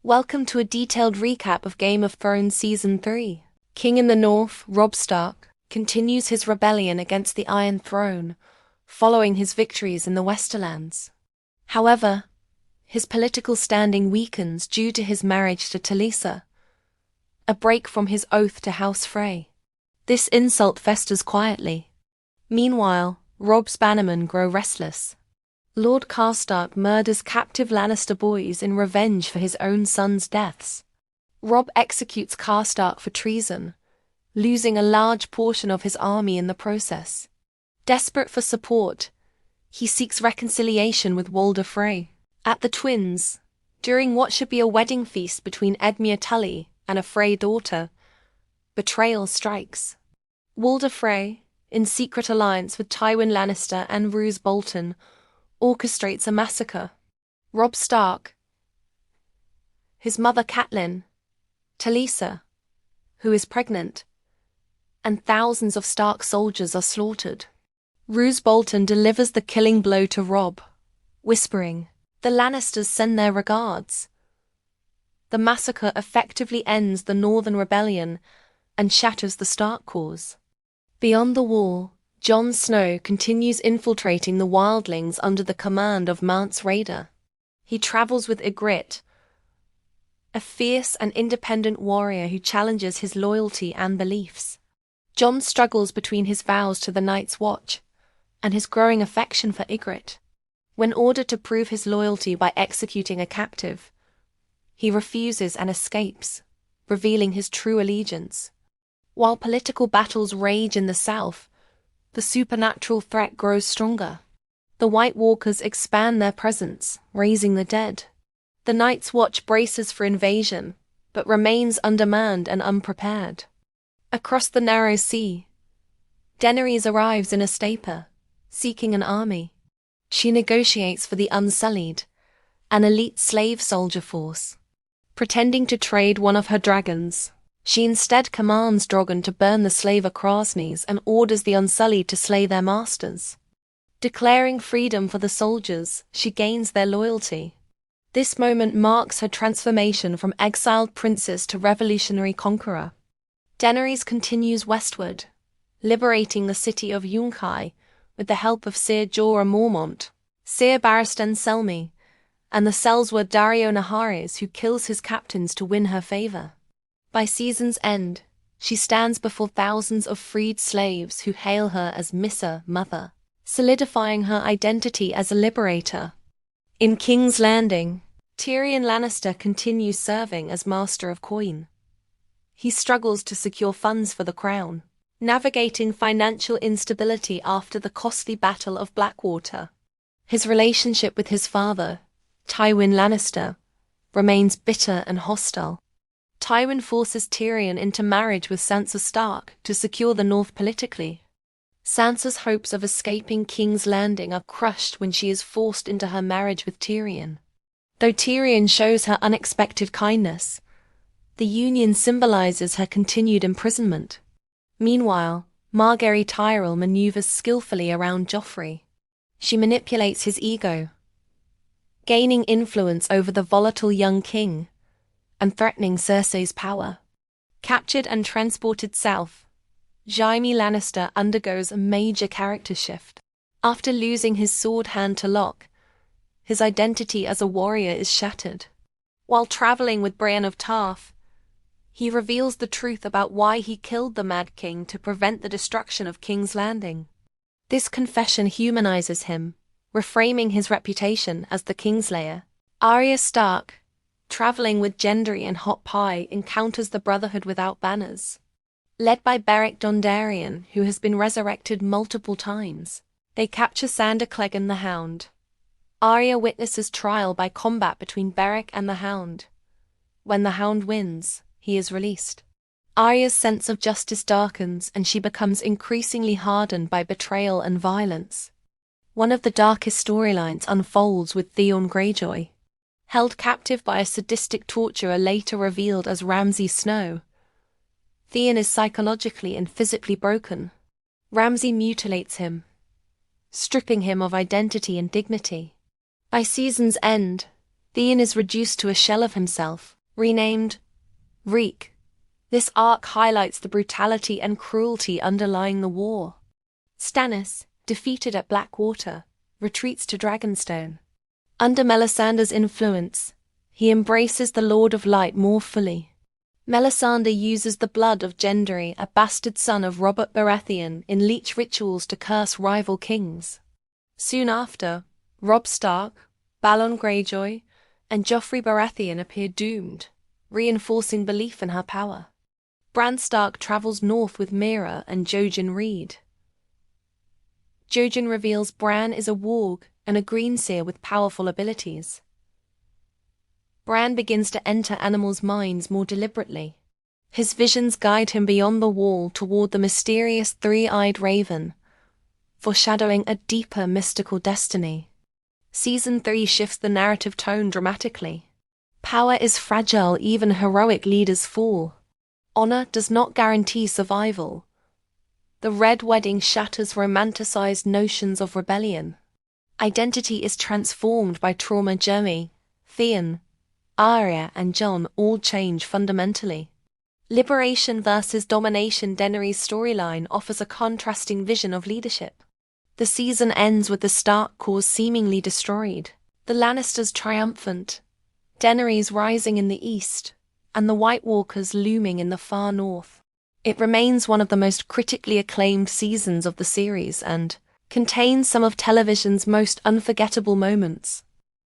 Welcome to a detailed recap of Game of Thrones Season 3. King in the North, Robb Stark, continues his rebellion against the Iron Throne, following his victories in the Westerlands. However, his political standing weakens due to his marriage to Talisa, a break from his oath to House Frey. This insult festers quietly. Meanwhile, Robb's bannermen grow restless. Lord Karstark murders captive Lannister boys in revenge for his own sons' deaths. Robb executes Karstark for treason, losing a large portion of his army in the process. Desperate for support, he seeks reconciliation with Walder Frey. At the Twins, during what should be a wedding feast between Edmure Tully and a Frey daughter, betrayal strikes. Walder Frey, in secret alliance with Tywin Lannister and Roose Bolton, orchestrates a massacre. Robb Stark, his mother Catelyn, Talisa, who is pregnant, and thousands of Stark soldiers are slaughtered. Roose Bolton delivers the killing blow to Robb, whispering, "The Lannisters send their regards." The massacre effectively ends the Northern Rebellion and shatters the Stark cause. Beyond the wall, Jon Snow continues infiltrating the wildlings under the command of Mance Rayder. He travels with Ygritte, a fierce and independent warrior who challenges his loyalty and beliefs. Jon struggles between his vows to the Night's Watch and his growing affection for Ygritte. When ordered to prove his loyalty by executing a captive, he refuses and escapes, revealing his true allegiance. While political battles rage in the south, the supernatural threat grows stronger. The White Walkers expand their presence, raising the dead. The Night's Watch braces for invasion, but remains undermanned and unprepared. Across the narrow sea, Daenerys arrives in a stepper, seeking an army. She negotiates for the Unsullied, an elite slave soldier force. Pretending to trade one of her dragons, she instead commands Drogon to burn the slaver Krasny's and orders the Unsullied to slay their masters. Declaring freedom for the soldiers, she gains their loyalty. This moment marks her transformation from exiled princess to revolutionary conqueror. Daenerys continues westward, liberating the city of Yunkai with the help of Ser Jorah Mormont, Ser Barristan Selmy, and the Sellsword Daario Naharis, who kills his captains to win her favor. By season's end, she stands before thousands of freed slaves who hail her as Missa Mother, solidifying her identity as a liberator. In King's Landing, Tyrion Lannister continues serving as Master of Coin. He struggles to secure funds for the crown, navigating financial instability after the costly Battle of Blackwater. His relationship with his father, Tywin Lannister, remains bitter and hostile. Tywin forces Tyrion into marriage with Sansa Stark to secure the North politically. Sansa's hopes of escaping King's Landing are crushed when she is forced into her marriage with Tyrion. Though Tyrion shows her unexpected kindness, the union symbolizes her continued imprisonment. Meanwhile, Margaery Tyrell maneuvers skillfully around Joffrey. She manipulates his ego, gaining influence over the volatile young king and threatening Cersei's power. Captured and transported south, Jaime Lannister undergoes a major character shift. After losing his sword hand to Locke, his identity as a warrior is shattered. While traveling with Brienne of Tarth, he reveals the truth about why he killed the Mad King to prevent the destruction of King's Landing. This confession humanizes him, reframing his reputation as the Kingslayer. Arya Stark, traveling with Gendry and Hot Pie, encounters the Brotherhood without banners. Led by Beric Dondarrion, who has been resurrected multiple times, they capture Sandor Clegane the Hound. Arya witnesses trial by combat between Beric and the Hound. When the Hound wins, he is released. Arya's sense of justice darkens and she becomes increasingly hardened by betrayal and violence. One of the darkest storylines unfolds with Theon Greyjoy. Held captive by a sadistic torturer later revealed as Ramsay Snow, Theon is psychologically and physically broken. Ramsay mutilates him, stripping him of identity and dignity. By season's end, Theon is reduced to a shell of himself, renamed Reek. This arc highlights the brutality and cruelty underlying the war. Stannis, defeated at Blackwater, retreats to Dragonstone. Under Melisandre's influence, he embraces the Lord of Light more fully. Melisandre uses the blood of Gendry, a bastard son of Robert Baratheon, in leech rituals to curse rival kings. Soon after, Robb Stark, Balon Greyjoy, and Joffrey Baratheon appear doomed, reinforcing belief in her power. Bran Stark travels north with Meera and Jojen Reed. Jojen reveals Bran is a warg and a greenseer with powerful abilities. Bran begins to enter animals' minds more deliberately. His visions guide him beyond the wall toward the mysterious three-eyed raven, foreshadowing a deeper mystical destiny. Season 3 shifts the narrative tone dramatically. Power is fragile, even heroic leaders fall. Honor does not guarantee survival. The Red Wedding shatters romanticized notions of rebellion. Identity is transformed by trauma. Jaime, Theon, Arya, and Jon all change fundamentally. Liberation versus domination. Daenerys' storyline offers a contrasting vision of leadership. The season ends with the Stark cause seemingly destroyed, the Lannisters triumphant, Daenerys rising in the east, and the White Walkers looming in the far north. It remains one of the most critically acclaimed seasons of the series and contains some of television's most unforgettable moments.